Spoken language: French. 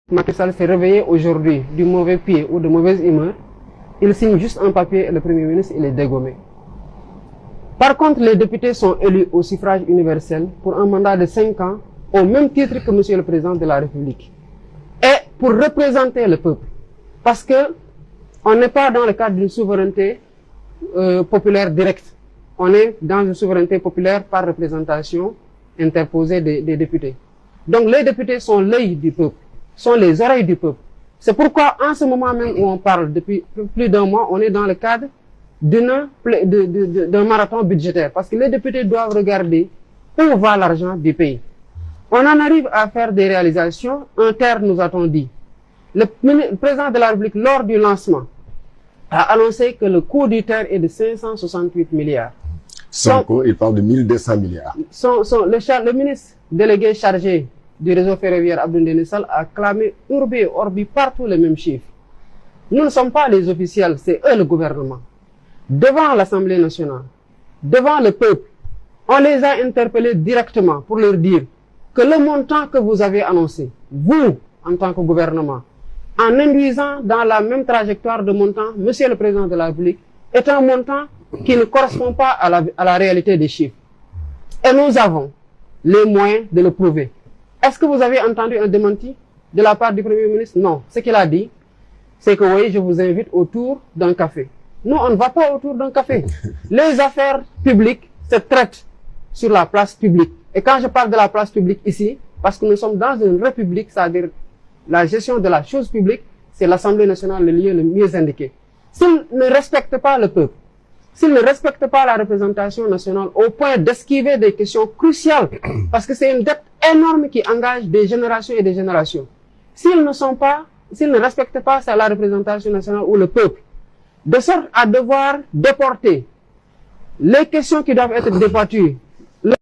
Macky Sall s'est réveillé aujourd'hui du mauvais pied ou de mauvaise humeur, il signe juste un papier et le Premier ministre, il est dégommé. Par contre, les députés sont élus au suffrage universel pour un mandat de 5 ans, au même titre que Monsieur le Président de la République. Et pour représenter le peuple. Parce que on n'est pas dans le cadre d'une souveraineté populaire directe. On est dans une souveraineté populaire par représentation interposée des députés. Donc les députés sont l'œil du peuple, sont les oreilles du peuple. C'est pourquoi en ce moment même où on parle, depuis plus d'un mois, on est dans le cadre d'un marathon budgétaire. Parce que les députés doivent regarder où va l'argent du pays. On en arrive à faire des réalisations. Un terre nous a-t-on dit. Le président de la République, lors du lancement, a annoncé que le coût du terre est de 568 milliards. Sonko, il parle de 1200 milliards. Le ministre délégué chargé du réseau ferroviaire Abdou Ndéné Sall a clamé urbi et orbi partout les mêmes chiffres. Nous ne sommes pas les officiels, c'est eux le gouvernement. Devant l'Assemblée nationale, devant le peuple, on les a interpellés directement pour leur dire que le montant que vous avez annoncé, vous, en tant que gouvernement, en induisant dans la même trajectoire de montant, Monsieur le Président de la République, est un montant qui ne correspond pas à la réalité des chiffres. Et nous avons les moyens de le prouver. Est-ce que vous avez entendu un démenti de la part du Premier ministre? Non. Ce qu'il a dit, c'est que oui, je vous invite autour d'un café. Nous, on ne va pas autour d'un café. Les affaires publiques se traitent sur la place publique. Et quand je parle de la place publique ici, parce que nous sommes dans une république, c'est-à-dire la gestion de la chose publique, c'est l'Assemblée nationale le lieu le mieux indiqué. S'ils ne respectent pas le peuple, s'ils ne respectent pas la représentation nationale au point d'esquiver des questions cruciales, parce que c'est une dette énorme qui engage des générations et des générations. S'ils ne respectent pas la représentation nationale ou le peuple, de sorte à devoir déporter les questions qui doivent être débattues